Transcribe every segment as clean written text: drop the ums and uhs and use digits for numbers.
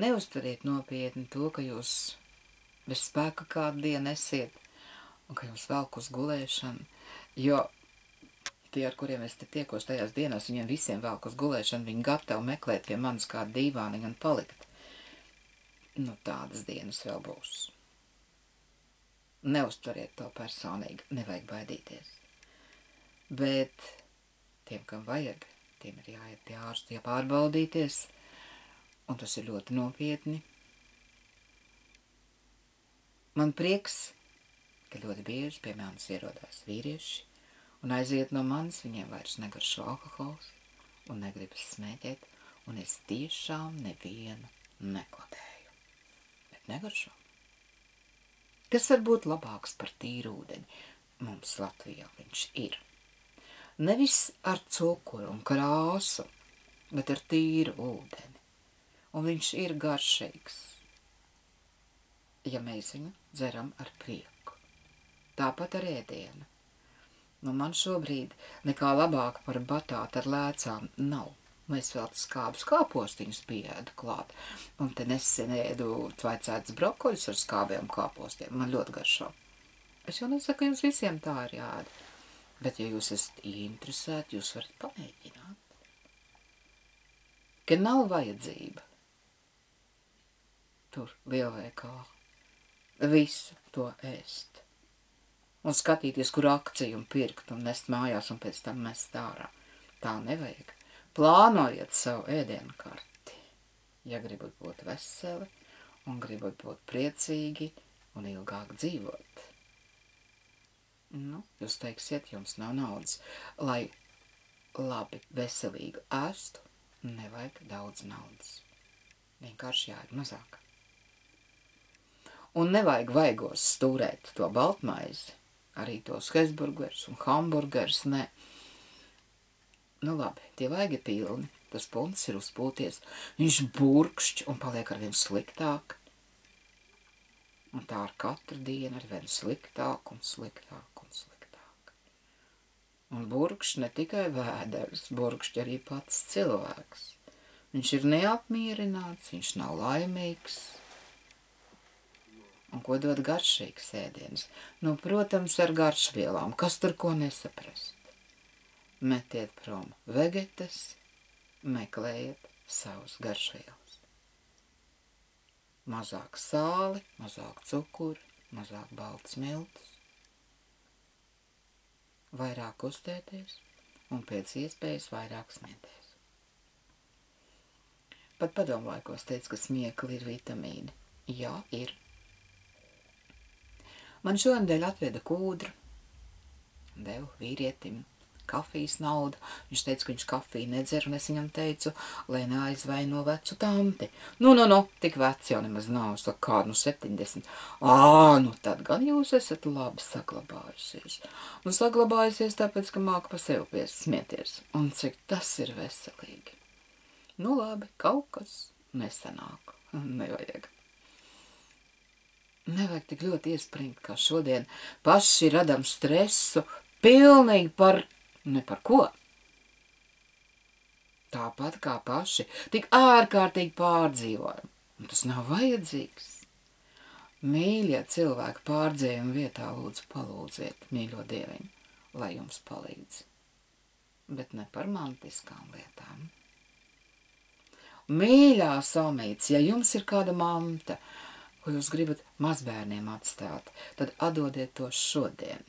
Neuztveriet nopietni to, ka jūs bez spēka kādu dienu esiet un ka jums velk uz gulēšanu, jo tie, ar kuriem es te tiekos tajās dienās, viņiem visiem velk uz gulēšanu, viņi gatavi meklēt pie manis kādu dīvāniņu un palikt. Nu, tādas dienas vēl būs. Neuztveriet to personīgi, nevajag baidīties. Bet tiem, kam vajag, tiem ir jāiet pie ārsta, jāpārbaudīties, un tas ir ļoti nopietni. Man prieks, ka ļoti bieži pie manis ierodās vīrieši, un aiziet no manis, viņiem vairs negaršo alkohols, un negribas smēķēt, un es tiešām nevienu nekodēju. Bet negaršo. Kas var būt labāks par tīru ūdeņu? Mums Latvijā viņš ir. Nevis ar cukuru un krāsu, bet ar tīru ūdeni. Un viņš ir garšīgs, ja mēs viņu dzeram ar prieku. Tāpat ar ēdienu. Nu, man šobrīd nekā labāka par batātu ar lēcām nav. Es vēl skābus kāpostiņus pieēdu klāt. Un te nesen ēdu tvaicētas brokoļus ar skābiem kāpostiem. Man ļoti garšo. Es jau nesaku, ka jums visiem tā ir jāēd. Bet, ja jūs esat interesēti, jūs varat pamēģināt. Ka nav vajadzība tur lielveikalā visu to ēst. Un skatīties, kur akciju un pirkt un nest mājās un pēc tam mest ārā. Tā nevajag. Plānojiet savu ēdienu karti, ja gribat būt veseli un gribat būt priecīgi un ilgāk dzīvot. Nu, jūs teiksiet, jums nav naudas. Lai labi, veselīgi ēstu, nevajag daudz naudas. Vienkārši jāiet mazāk. Un nevajag vaigos stūrēt to baltmaizi, arī tos hesburgers un hamburgers, ne. Nu labi, tie vaigi ir pilni, tas punts ir uzpūties, viņš burkšķ un paliek arvien sliktāk. Un tā ar katru dienu arvien sliktāk un sliktāk un sliktāk. Un burkšķ ne tikai vēders, burkšķ arī pats cilvēks. Viņš ir neapmierināts, viņš nav laimīgs. Un ko dod garšīgs ēdiens? Nu, protams, ar garšvielām, kas tur ko nesaprast. Metiet prom vegetas, meklējiet savus garšvielas. Mazāk sāli, mazāk cukuru, mazāk baltas miltus. Vairāk uztēties un pēc iespējas vairāk smieties. Pat padomlaikos teica, ka smiekli ir vitamīni. Jā, ir. Man šonadēļ atveda kūdru, devu vīrietim kafijas naudu. Viņš teica, ka viņš kafiju nedzer, un es viņam teicu, lai neaizvaino vecu tanti. Nu, tik veci jau nemaz nav, saka, kā, 70. Nu tad gan jūs esat labi saglabājusies. Nu, saglabājusies tāpēc, ka māku pa sevi smieties. Un cik tas ir veselīgi. Nu, labi, kaut kas nesanāk. Nevajag. Nevajag tik ļoti iespringt, kā šodien paši radam stresu pilnīgi ne par ko. Tāpat kā paši, tik ārkārtīgi pārdzīvojam. Un tas nav vajadzīgs. Mīļie cilvēki pārdzīvojuma vietā lūdzu palūdziet, mīļo dieviņu, lai jums palīdz. Bet ne par mantiskām lietām. Mīļā somīts, ja jums ir kāda manta, ko jūs gribat mazbērniem atstāt, tad atdodiet to šodien.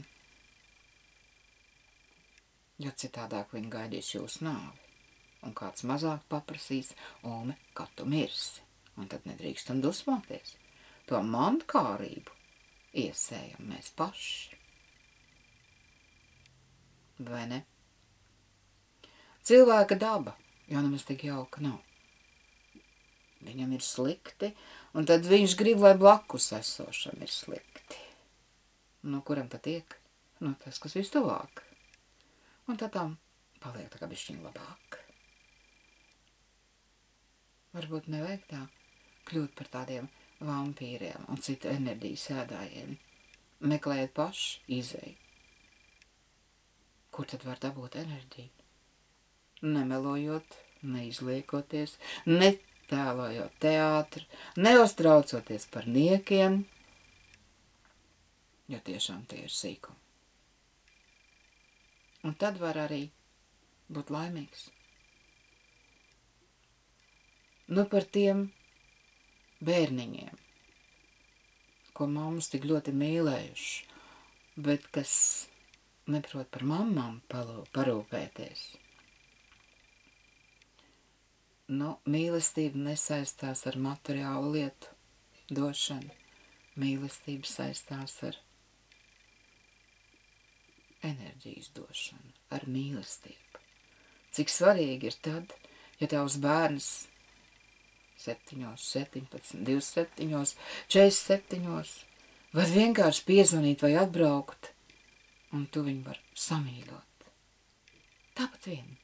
Jo citādāk viņi gaidīs jūsu nāvi. Un kāds mazāk paprasīs, Ome, kad tu mirsi. Un tad nedrīkstam dusmoties. To mantkārību iesējam mēs paši. Vai ne? Cilvēka daba jau nemaz tik jauka nav. Viņam ir slikti, un tad viņš grib, lai blakus esošam ir slikti. Nu, kuram tad tiek? Nu, tas, kas vistuvāk. Un tad tam paliek tā kā bišķiņ labāk. Varbūt nevajag tā kļūt par tādiem vampīriem un citu enerģijas ēdājiem. Meklējiet paši izēju. Kur tad var dabūt enerģiju? Nemelojot, neizliekoties, ne tēlojot teātri, neuztraucoties par niekiem, jo tiešām tie ir sīkumi. Un tad var arī būt laimīgs. Nu par tiem bērniņiem, ko mammas tik ļoti mīlējuši, bet kas neprot par mammām parūpēties. Nu, mīlestība nesaistās ar materiālu lietu došanu. Mīlestība saistās ar enerģijas došanu, ar mīlestību. Cik svarīgi ir tad, ja tavs bērns 7, 17, 27, 47 var vienkārši piezvanīt vai atbraukt, un tu viņu var samīļot. Tāpat vien.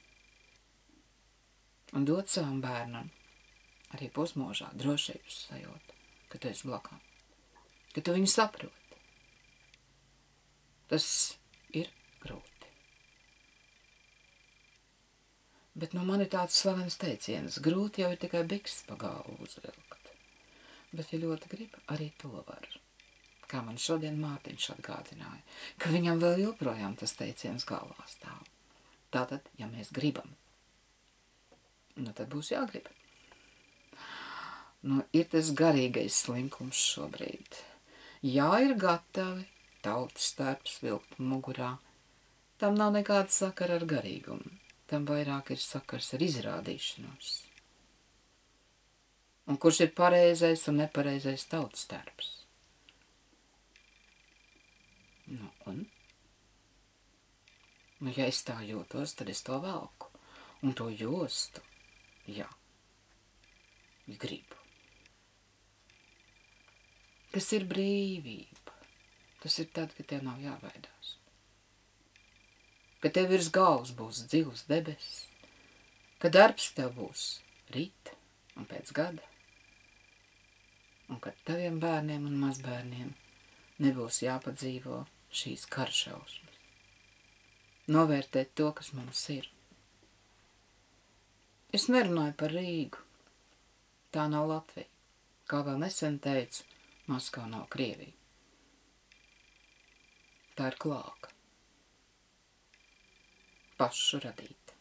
Un dot savam bērnam arī pusmūžā drošības sajūtu, ka tu esi blakām, ka tu viņu saproti. Tas ir grūti. Bet nu man ir tāds slavens teiciens, grūti jau ir tikai bikses pa galvu uzvilkt. Bet, ja ļoti grib, arī to var. Kā man šodien Mārtiņš atgādināja, ka viņam vēl joprojām tas teiciens galvā stāv. Tātad, ja mēs gribam, nu tad būs jāgrib. Nu, ir tas garīgais slinkums šobrīd. Jā, ir gatavi tautas starps vilkt mugurā. Tam nav nekāda sakara ar garīgumu. Tam vairāk ir sakars ar izrādīšanos. Un kurš ir pareizais un nepareizais tautas starps? Nu, un? Nu, ja es tā jūtos, tad es to velku. Un to jostu, jā, gribu. Kas ir brīvība? Tas ir tad, kad tev nav jābaidās. Ka tev virs galvas būs dzīvs debesis, ka darbs tev būs rīt un pēc gada, un kad taviem bērniem un mazbērniem nebūs jāpadzīvo šīs karšausmas. Novērtēt to, kas mums ir. Es nerunāju par Rīgu. Tā nav Latvija. Kā vēl nesen teicu, Maskava nav Krievija. Tā ir klāka. Pašu radīta.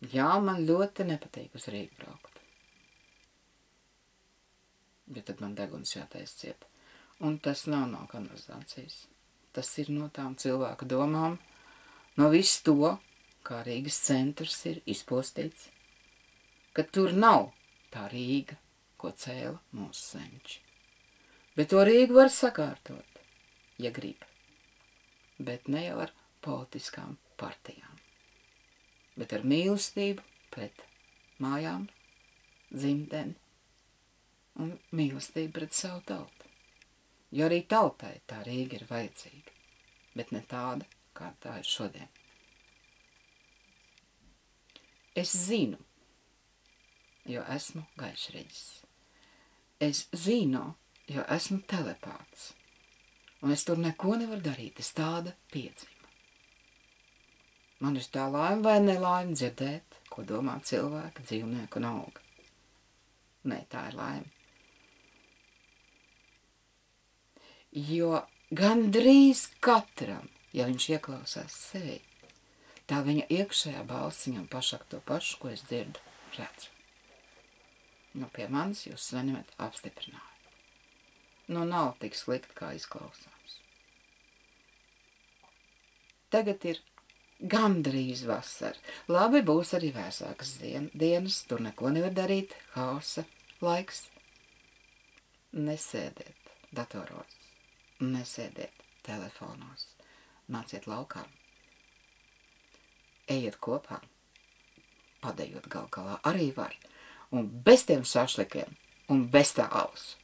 Jā, man ļoti nepatīk uz Rīgu braukt. Bet tad man deguns jātais ciet. Un tas nav no kanalizācijas. Tas ir no tām cilvēku domām, no visu to, kā Rīgas centrs ir izpostīts, ka tur nav tā Rīga, ko cēla mūsu senči. Bet to Rīgu var sakārtot, ja grib. Bet ne jau ar politiskām partijām, bet ar mīlestību pret mājām, dzimteni un mīlestību pret savu tautu. Jo arī tautai tā Rīga ir vajadzīga, bet ne tāda, kā tā ir šodien. Es zinu, jo esmu gaišreģis. Es zinu, jo esmu telepāts. Un es tur neko nevaru darīt, es tāda piedzīva. Man ir tā laime vai nelaime dzirdēt, ko domā cilvēki, dzīvnieki un auga. Nē, tā ir laime. Jo gandrīz katram, ja viņš ieklausās sevi, tā viņa iekšējā balss viņam pašak to pašu, ko es dzirdu, redzu. Nu, pie manis jūs saņemat apstiprinājumu. Nu, nav tik slikti, kā izklausās. Tagad ir gandrīz vasara. Labi, būs arī vēsākas dienas, tur neko nevar darīt, hausa laiks. Nesēdiet datoros, nesēdiet telefonos, nāciet laukā. Ejiet kopā, padejot gal galā arī var, un bez tiem šašlikiem, un bez tā alus.